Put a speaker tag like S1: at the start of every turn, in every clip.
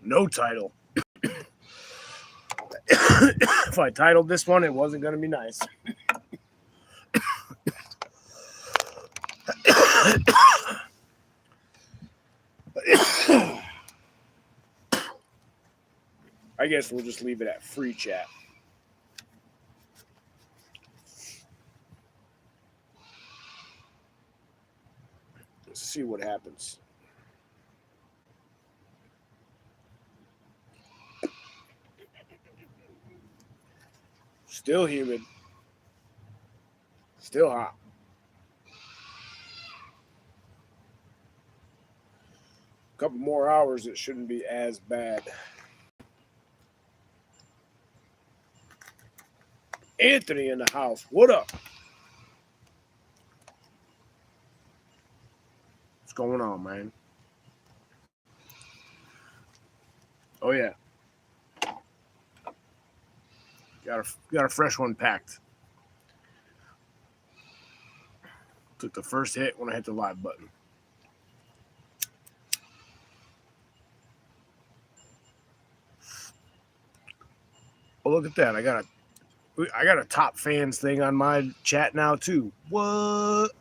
S1: No title. If I titled this one, it wasn't going to be nice. I guess we'll just leave it at free chat. Let's see what happens. Still humid. Still hot. A couple more hours, it shouldn't be as bad. Anthony in the house. What up? What's going on, man? Oh, yeah. Got a fresh one packed. Took the first hit when I hit the live button. Oh, look at that. I got a top fans thing on my chat now too. What?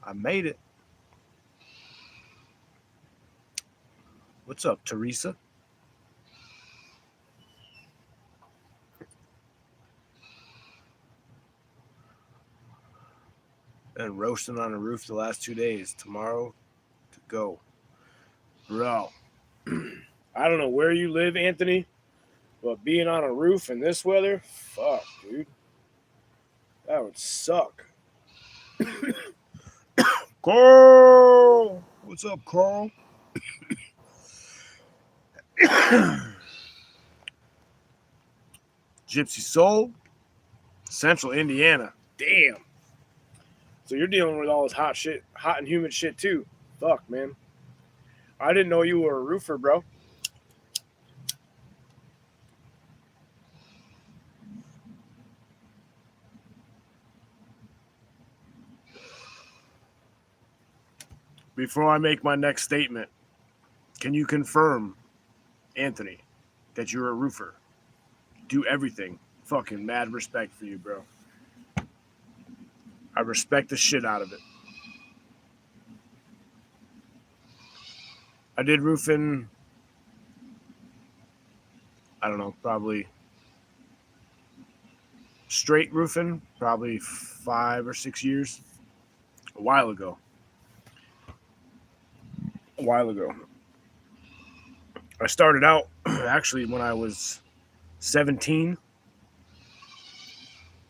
S1: I made it. What's up, Teresa? And roasting on the roof the last 2 days. Tomorrow to go. Bro. I don't know where you live, Anthony, but being on a roof in this weather, fuck, dude. That would suck. Carl! What's up, Carl? Gypsy Soul, Central Indiana. Damn. So you're dealing with all this hot and humid shit too. Fuck, man. I didn't know you were a roofer, bro. Before I make my next statement, can you confirm, Anthony, that you're a roofer? Do everything. Fucking mad respect for you, bro. I respect the shit out of it. I did roofing, I don't know, probably straight roofing, probably 5 or 6 years. A while ago. I started out, actually, when I was 17.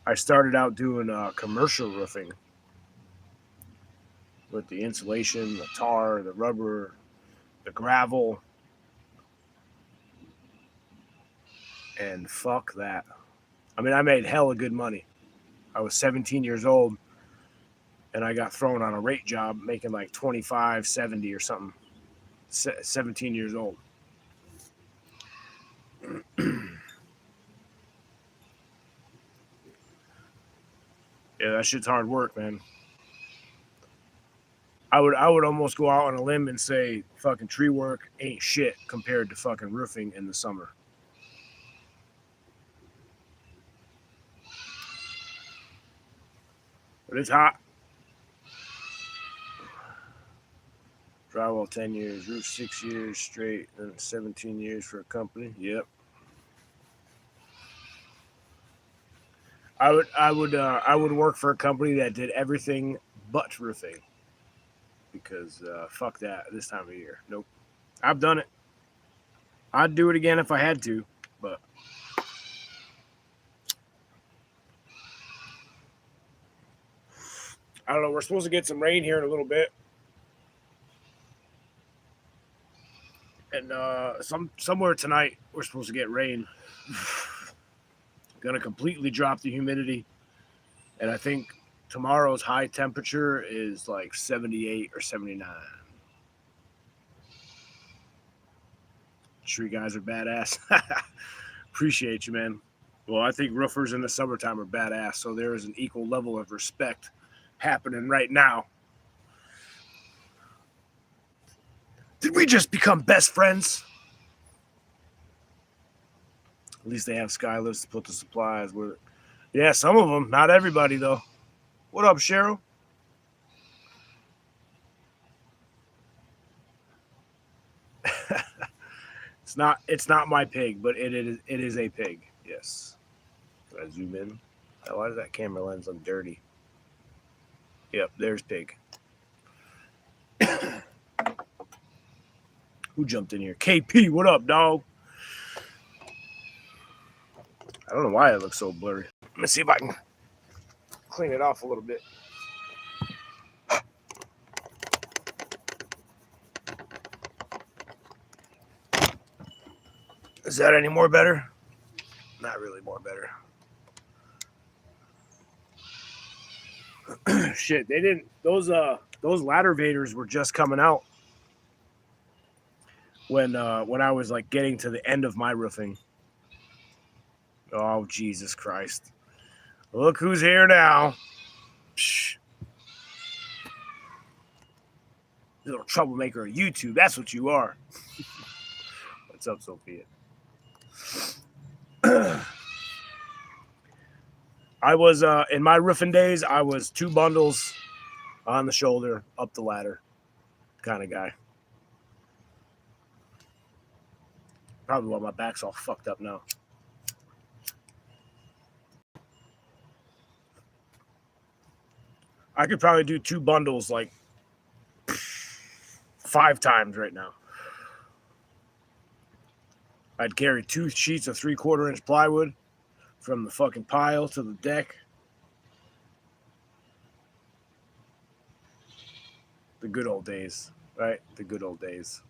S1: I started out doing commercial roofing with the insulation, the tar, the rubber, the gravel, and fuck that. I mean, I made hella good money. I was 17 years old, and I got thrown on a rate job making like $25.70 or something. 17 years old. Yeah, that shit's hard work, man. I would almost go out on a limb and say fucking tree work ain't shit compared to fucking roofing in the summer. But it's hot. Drywall 10 years, roof 6 years straight, and 17 years for a company. Yep. I would work for a company that did everything but roofing. Because fuck that this time of year. Nope. I've done it. I'd do it again if I had to, but I don't know. We're supposed to get some rain here in a little bit. And somewhere tonight we're supposed to get rain. Gonna completely drop the humidity. And I think tomorrow's high temperature is like 78 or 79. Sure, you guys are badass. Appreciate you, man. Well, I think roofers in the summertime are badass, so there is an equal level of respect happening right now. Did we just become best friends? At least they have sky lifts to put the supplies with it. Yeah, some of them. Not everybody, though. What up, Cheryl? It's not my pig, but it is a pig. Yes. Can I zoom in? Why does that camera lens look dirty? Yep, there's pig. Who jumped in here? KP, what up, dog? I don't know why it looks so blurry. Let me see if I can clean it off a little bit. Is that any more better? Not really more better. Shit, they didn't. Those ladder vaders were just coming out when I was like getting to the end of my roofing. Oh, Jesus Christ! Look who's here now. Psh. Little troublemaker of YouTube. That's what you are. What's up, Sophia? I was in my roofing days. I was 2 bundles on the shoulder, up the ladder, kind of guy. Probably why my back's all fucked up now. I could probably do 2 bundles like 5 times right now. I'd carry 2 sheets of 3/4-inch plywood from the fucking pile to the deck. The good old days, right? The good old days.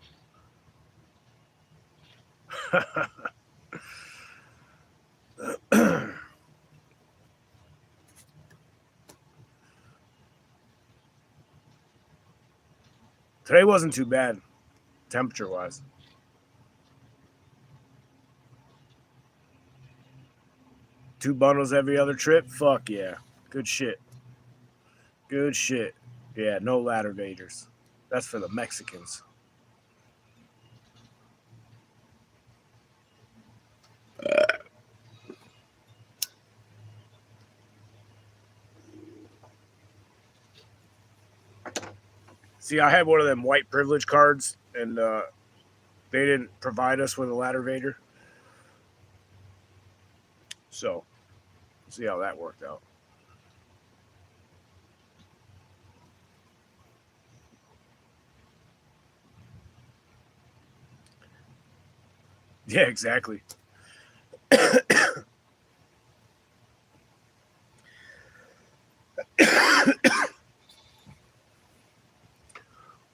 S1: Today wasn't too bad, temperature-wise. Two bundles every other trip? Fuck yeah. Good shit. Good shit. Yeah, no ladder vaders. That's for the Mexicans. See, I had one of them white privilege cards, and they didn't provide us with a ladder vader. So, see how that worked out. Yeah, exactly.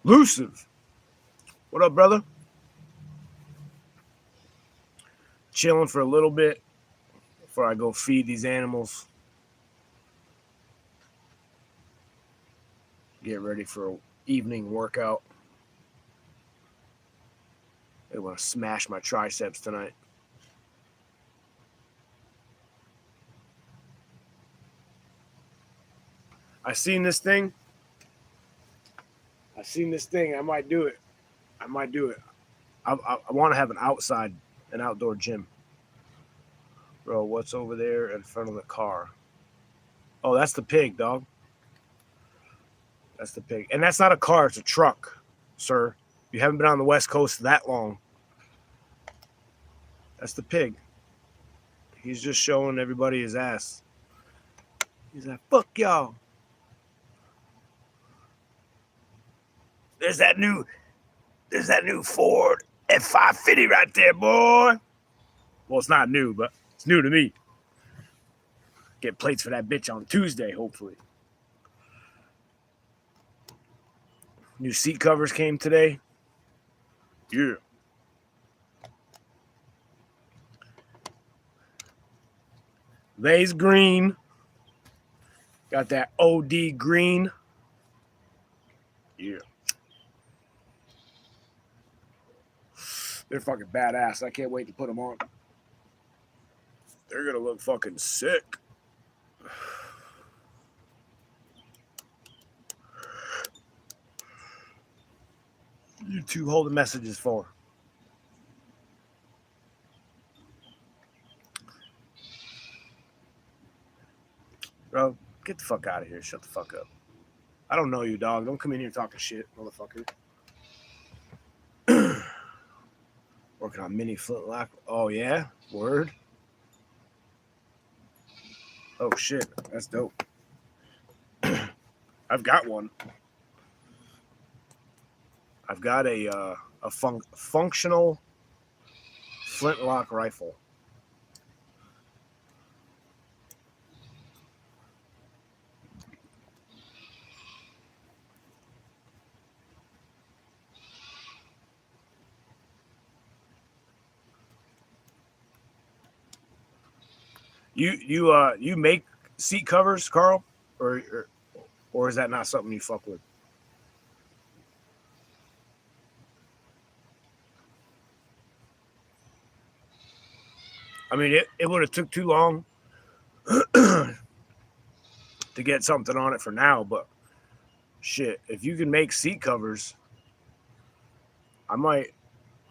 S1: Elusive. What up, brother? Chilling for a little bit before I go feed these animals. Get ready for an evening workout. I want to smash my triceps tonight. I seen this thing. I might do it. I want to have an outdoor gym. Bro, what's over there in front of the car? Oh, that's the pig, dog. That's the pig. And that's not a car, it's a truck, sir. You haven't been on the West Coast that long. That's the pig. He's just showing everybody his ass. He's like, fuck y'all. There's that new Ford F550 right there, boy. Well, it's not new, but it's new to me. Get plates for that bitch on Tuesday, hopefully. New seat covers came today. Yeah. Lay's green. Got that OD green. Yeah. They're fucking badass. I can't wait to put them on. They're going to look fucking sick. You two hold the messages for. Bro, get the fuck out of here. Shut the fuck up. I don't know you, dog. Don't come in here talking shit, motherfucker. Working on mini flintlock. Oh, yeah? Word? Oh, shit. That's dope. I've got one. I've got a functional flintlock rifle. You make seat covers, Carl, or is that not something you fuck with? I mean, it would have took too long to get something on it for now, but shit, if you can make seat covers, I might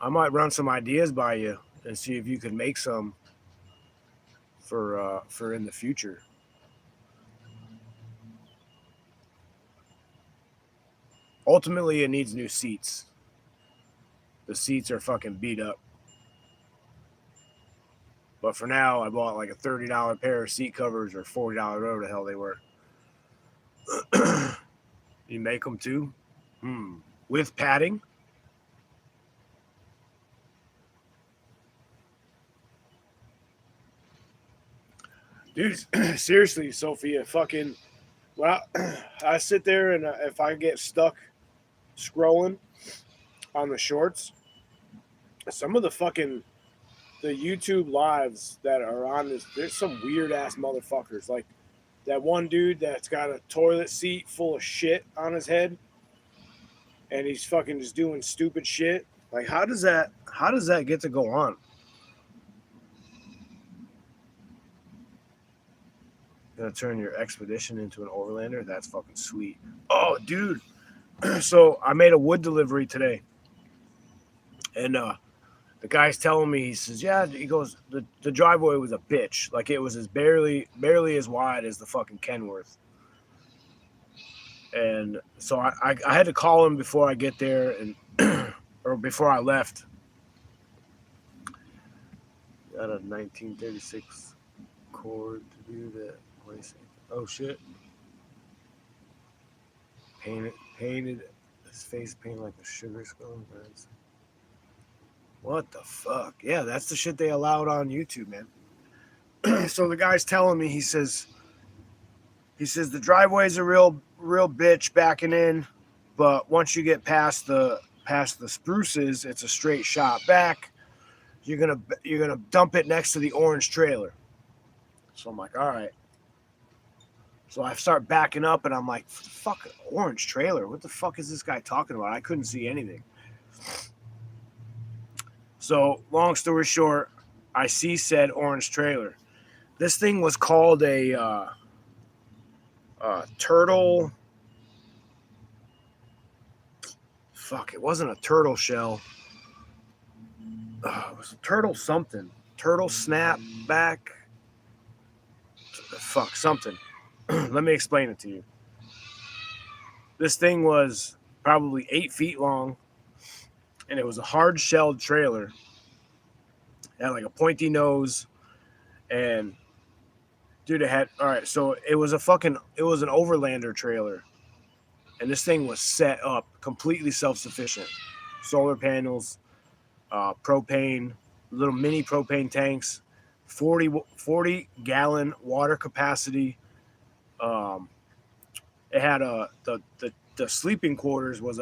S1: run some ideas by you and see if you can make some for in the future. Ultimately, it needs new seats. The seats are fucking beat up. But for now, I bought like a $30 pair of seat covers or $40, whatever the hell they were. You make them too? With padding? Dude, seriously, Sophia, fucking, well, I sit there and if I get stuck scrolling on the shorts, some of the YouTube lives that are on this, there's some weird ass motherfuckers. Like that one dude that's got a toilet seat full of shit on his head and he's fucking just doing stupid shit. Like how does that get to go on? Gonna turn your expedition into an overlander? That's fucking sweet. Oh, dude. So I made a wood delivery today. And the guy's telling me, he says, yeah, he goes, the driveway was a bitch. Like it was barely as wide as the fucking Kenworth. And so I had to call him before I get there and or before I left. Got a 1936 cord to do that. Oh shit. Painted his face painted like a sugar skull. What the fuck? Yeah, that's the shit they allowed on YouTube, man. So the guy's telling me, he says the driveway's a real bitch backing in, but once you get past the spruces, it's a straight shot back. You're gonna dump it next to the orange trailer. So I'm like, all right. So I start backing up and I'm like, fuck, orange trailer. What the fuck is this guy talking about? I couldn't see anything. So long story short, I see said orange trailer. This thing was called a turtle. Fuck, it wasn't a turtle shell. It was a turtle something. Turtle snapback. Fuck, something. Let me explain it to you. This thing was probably 8 feet long, and it was a hard-shelled trailer. It had like a pointy nose, and dude, it had, all right, so it was an overlander trailer, and this thing was set up completely self-sufficient. Solar panels, propane, little mini propane tanks, 40 gallon water capacity. It had the sleeping quarters was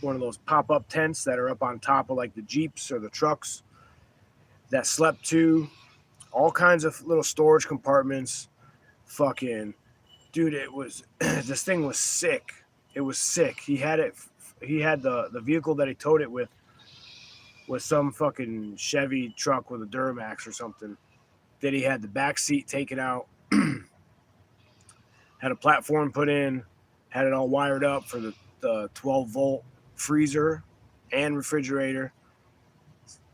S1: one of those pop-up tents that are up on top of like the Jeeps or the trucks that slept to, all kinds of little storage compartments. Fucking dude, it was this thing was sick. It was sick. He had the vehicle that he towed it with was some fucking Chevy truck with a Duramax or something. Then he had the back seat taken out, had a platform put in, had it all wired up for the 12-volt freezer and refrigerator.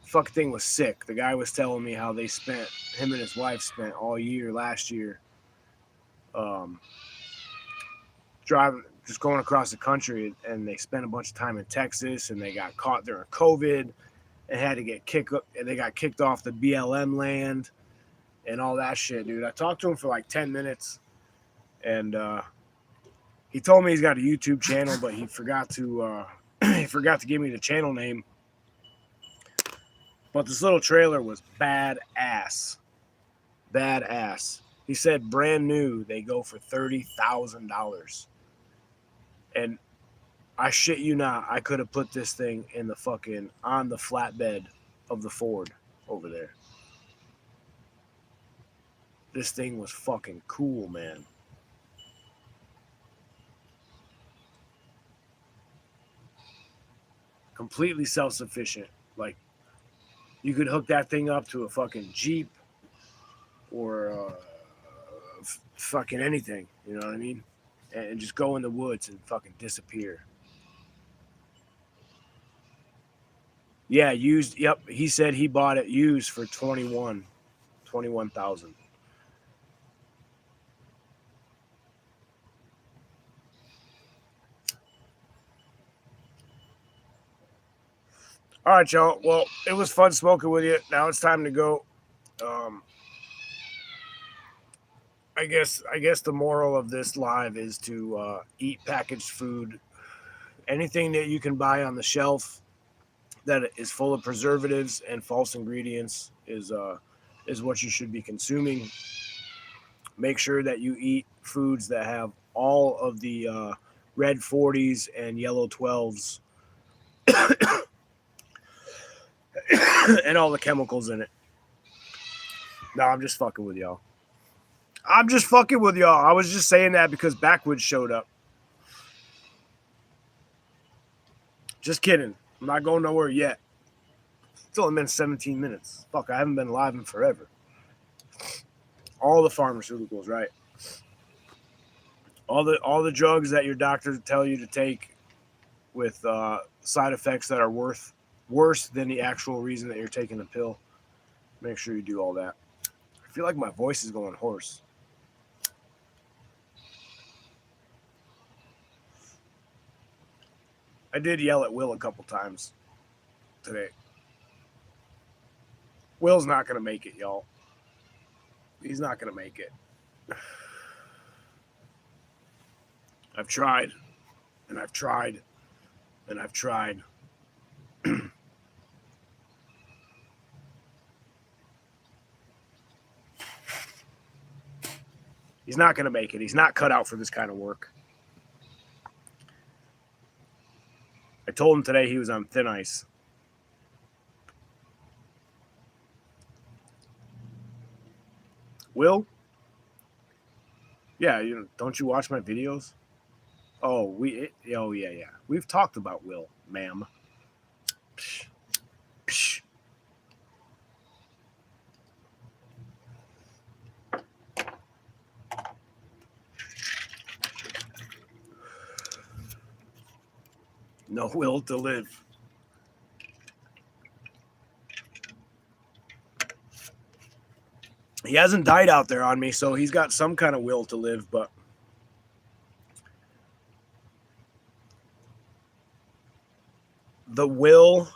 S1: Fucking thing was sick. The guy was telling me how him and his wife spent all year last year driving, just going across the country, and they spent a bunch of time in Texas, and they got caught during COVID and had to they got kicked off the BLM land and all that shit, dude. I talked to him for like 10 minutes, and he told me he's got a YouTube channel, but he forgot to give me the channel name. But this little trailer was badass. Badass. He said brand new, they go for $30,000. And I shit you not, I could have put this thing in on the flatbed of the Ford over there. This thing was fucking cool, man. Completely self-sufficient. Like, you could hook that thing up to a fucking Jeep or fucking anything, you know what I mean? And just go in the woods and fucking disappear. Yeah, used. Yep, he said he bought it used for $21,000. All right, y'all. Well, it was fun smoking with you. Now it's time to go. I guess the moral of this live is to eat packaged food. Anything that you can buy on the shelf that is full of preservatives and false ingredients is what you should be consuming. Make sure that you eat foods that have all of the red 40s and yellow 12s and all the chemicals in it. No, I'm just fucking with y'all. I was just saying that because Backwoods showed up. Just kidding. I'm not going nowhere yet. It's only been 17 minutes. Fuck, I haven't been live in forever. All the pharmaceuticals, right? All the drugs that your doctors tell you to take with side effects that are worse than the actual reason that you're taking the pill. Make sure you do all that. I feel like my voice is going hoarse. I did yell at Will a couple times today. Will's not going to make it, y'all. He's not going to make it. I've tried, and I've tried, and I've tried. He's not going to make it. He's not cut out for this kind of work. I told him today he was on thin ice. Will? Yeah, don't you watch my videos? Oh, yeah. We've talked about Will, ma'am. Psh. Psh. No will to live. He hasn't died out there on me, so he's got some kind of will to live, but the will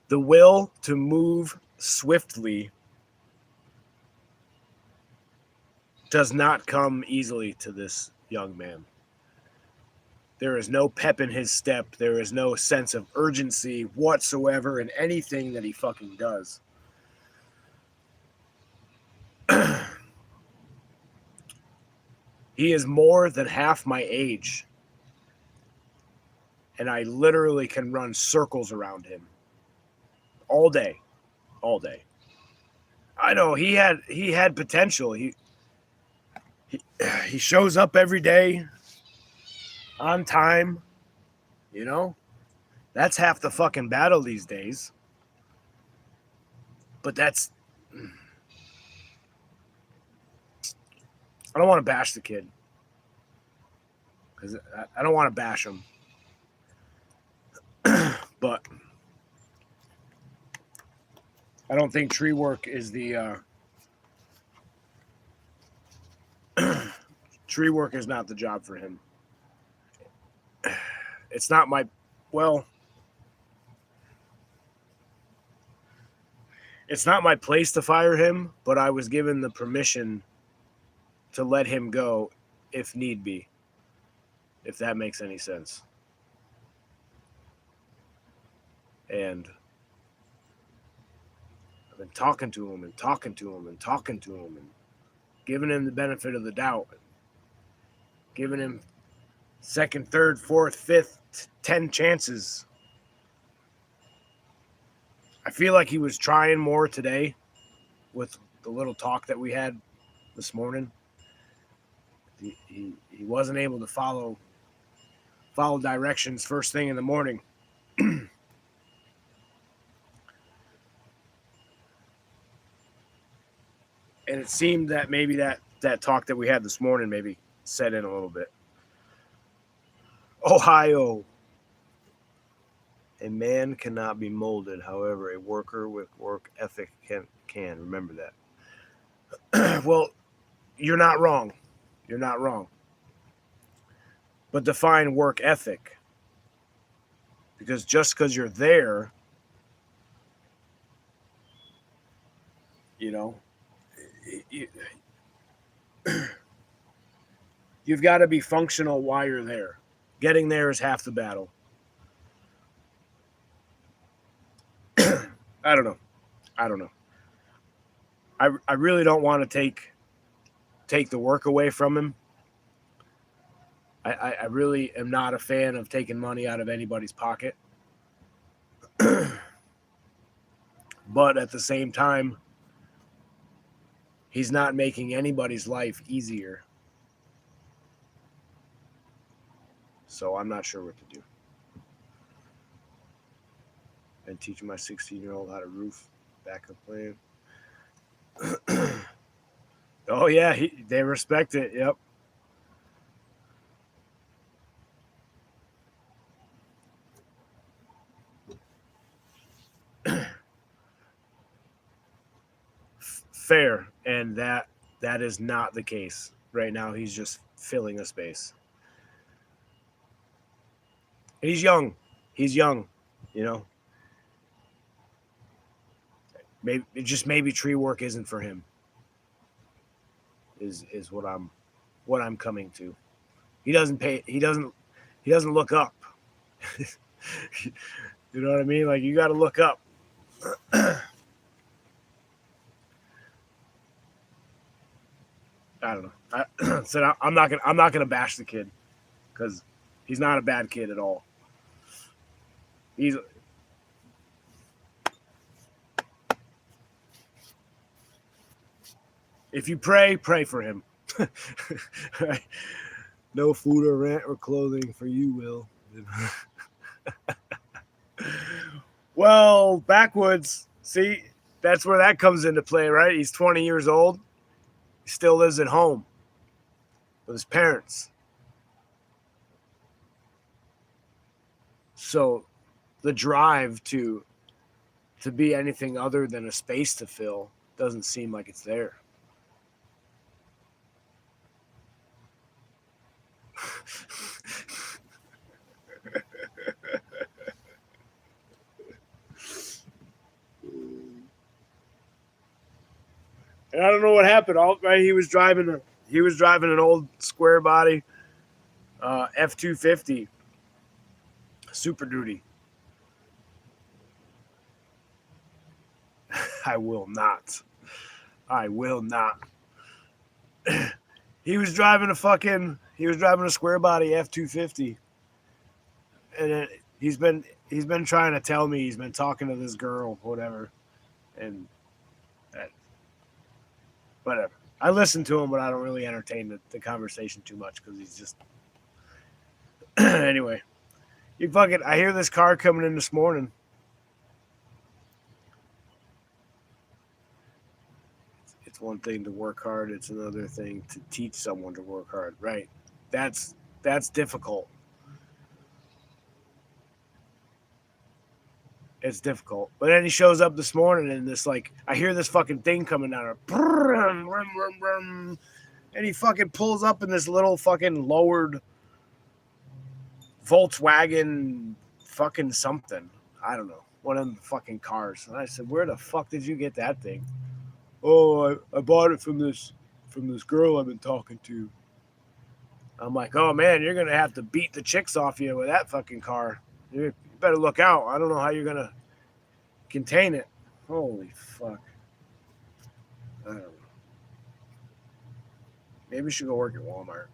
S1: the will to move swiftly does not come easily to this young man. There is no pep in his step. There is no sense of urgency whatsoever in anything that he fucking does. He is more than half my age. And I literally can run circles around him. All day. All day. I know he had potential. He shows up every day on time. You know? That's half the fucking battle these days. But I don't want to bash the kid. because I don't want to bash him, but I don't think tree work is the tree work is not the job for him. It's not my well. It's not my place to fire him, but I was given the permission to let him go if need be, if that makes any sense. And I've been talking to him and talking to him and talking to him and giving him the benefit of the doubt, giving him second, third, fourth, fifth, 10 chances. I feel like he was trying more today with the little talk that we had this morning. He wasn't able to follow directions first thing in the morning. And it seemed that maybe that talk that we had this morning maybe set in a little bit. Ohio. A man cannot be molded. However, a worker with work ethic can. Remember that. Well, you're not wrong. You're not wrong. But define work ethic. Because just because you're there, you know, you've got to be functional while you're there. Getting there is half the battle. I don't know. I really don't want to take the work away from him. I really am not a fan of taking money out of anybody's pocket. But at the same time, he's not making anybody's life easier. So I'm not sure what to do. And teaching my 16-year-old how to roof backup plan. Oh, yeah, they respect it. Yep. Fair. And that is not the case. Right now, he's just filling a space. And he's young. You know. Maybe tree work isn't for him. Is what I'm coming to. He doesn't look up. You know what I mean? Like, you got to look up. I don't know. So I'm not gonna bash the kid because he's not a bad kid at all. If you pray for him. Right? No food or rent or clothing for you, Will. Well, backwoods. See, that's where that comes into play, right? He's 20 years old. He still lives at home with his parents. So the drive to be anything other than a space to fill doesn't seem like it's there. And I don't know what happened. He was driving an old square body F-250 Super Duty. I will not. He was driving a square body F-250, and he's been trying to tell me he's been talking to this girl, whatever, and whatever. I listen to him, but I don't really entertain the conversation too much because he's just. Anyway, I hear this car coming in this morning. It's one thing to work hard. It's another thing to teach someone to work hard. Right. That's That's difficult. It's difficult. But then he shows up this morning and this like I hear this fucking thing coming down and he fucking pulls up in this little fucking lowered Volkswagen fucking something. I don't know. One of them fucking cars. And I said, where the fuck did you get that thing? Oh, I bought it from this girl I've been talking to. I'm like, oh man, you're gonna have to beat the chicks off you with that fucking car. You better look out. I don't know how you're gonna contain it. Holy fuck. I don't know. Maybe we should go work at Walmart.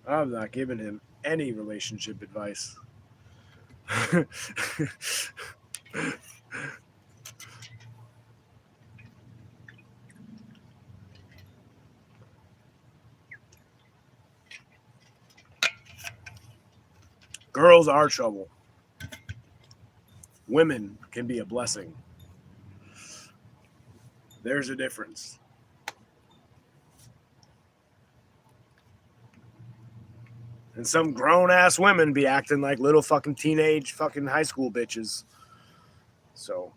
S1: I'm not giving him any relationship advice. Girls are trouble. Women can be a blessing. There's a difference. And some grown-ass women be acting like little fucking teenage fucking high school bitches. So.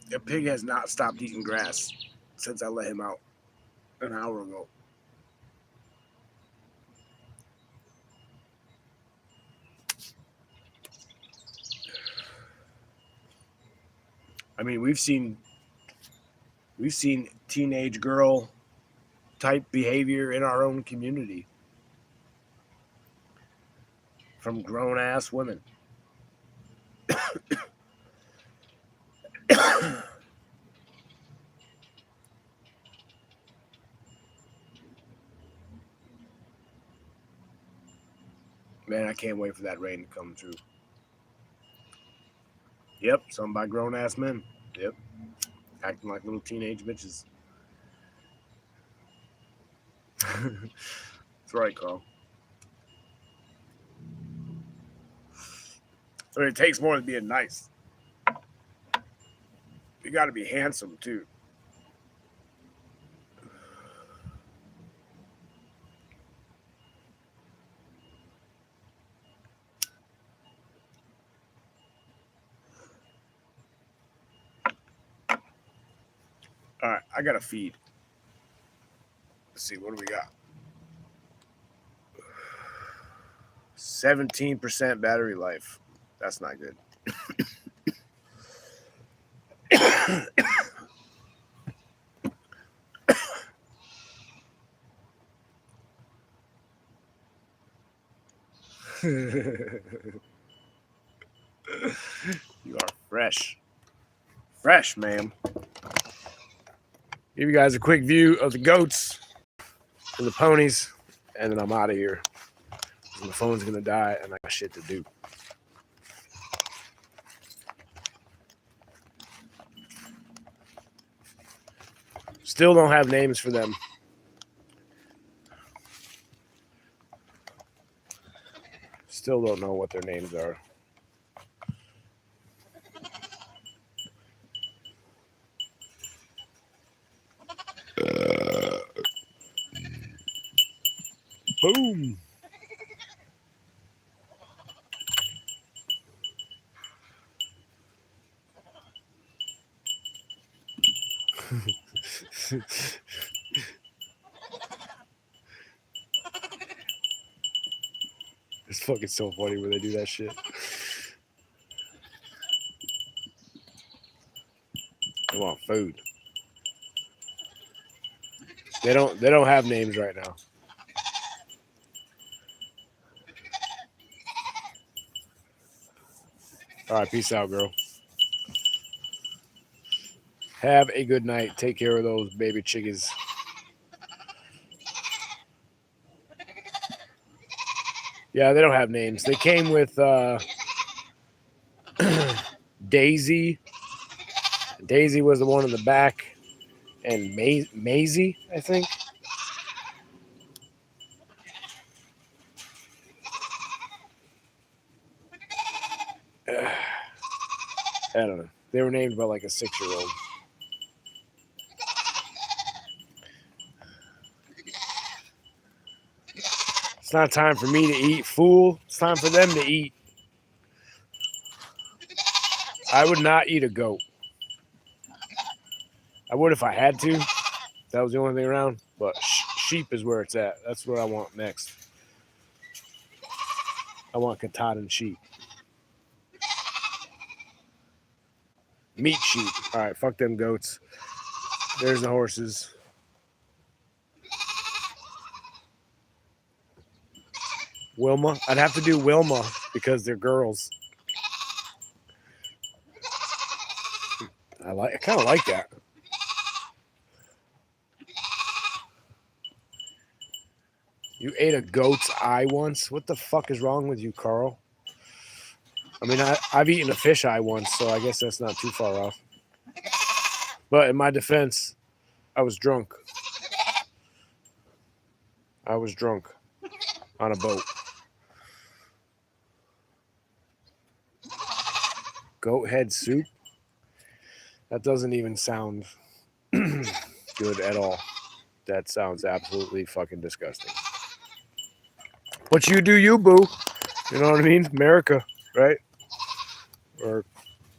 S1: The pig has not stopped eating grass since I let him out an hour ago. I mean, we've seen teenage girl type behavior in our own community from grown ass women. Man, I can't wait for that rain to come through. Yep, some by grown ass men. Yep, acting like little teenage bitches. That's right, Carl. I mean, it takes more than being nice. You got to be handsome too. All right, I got to feed. Let's see, what do we got? 17% battery life. That's not good. You are fresh. Fresh, ma'am. Give you guys a quick view of the goats and the ponies, and then I'm out of here. My phone's going to die, and I got shit to do. Still don't have names for them. Still don't know what their names are. Boom. It's fucking so funny when they do that shit. They want food. They don't have names right now. All right, peace out, girl. Have a good night. Take care of those baby chickies. Yeah, they don't have names. They came with Daisy. Daisy was the one in the back. And Maisie, I think. I don't know. They were named by like a 6-year-old. It's not time for me to eat, fool. It's time for them to eat. I would not eat a goat. I would if I had to. That was the only thing around. But sheep is where it's at. That's what I want next. I want Katahdin sheep. Meat sheep. All right, fuck them goats. There's the horses. Wilma. I'd have to do Wilma because they're girls. I kind of like that. You ate a goat's eye once? What the fuck is wrong with you, Carl? I mean, I've eaten a fish eye once, so I guess that's not too far off. But in my defense, I was drunk. I was drunk on a boat. Goat head soup? That doesn't even sound good at all. That sounds absolutely fucking disgusting. But you do you, boo. You know what I mean? America, right? Or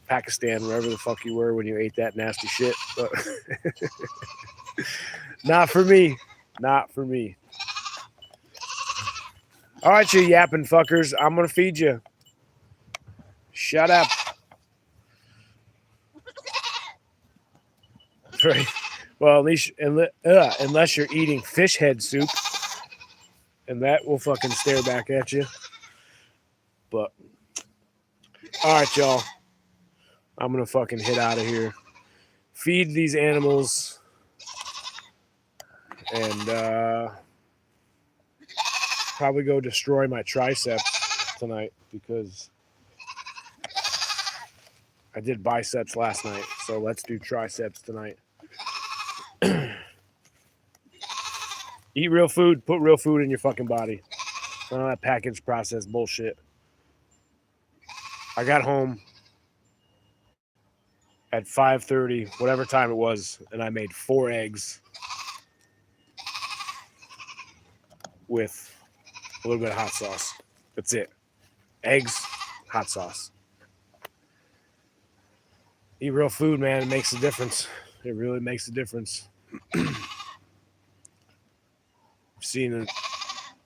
S1: Pakistan, wherever the fuck you were when you ate that nasty shit. But not for me. Not for me. All right, you yapping fuckers. I'm going to feed you. Shut up. Right. Well, at least unless you're eating fish head soup, and that will fucking stare back at you. But all right, y'all. I'm gonna fucking head out of here. Feed these animals, and probably go destroy my triceps tonight because I did biceps last night. So let's do triceps tonight. Eat real food. Put real food in your fucking body. None of that packaged processed bullshit. I got home at 5:30, whatever time it was, and I made 4 eggs with a little bit of hot sauce. That's it. Eggs, hot sauce. Eat real food, man. It makes a difference. It really makes a difference. I've seen a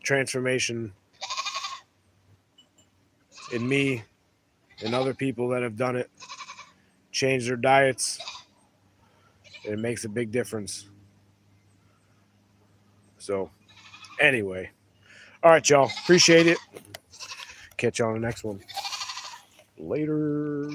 S1: transformation in me and other people that have done it, change their diets, and it makes a big difference. So, anyway. All right, y'all. Appreciate it. Catch you on the next one. Later.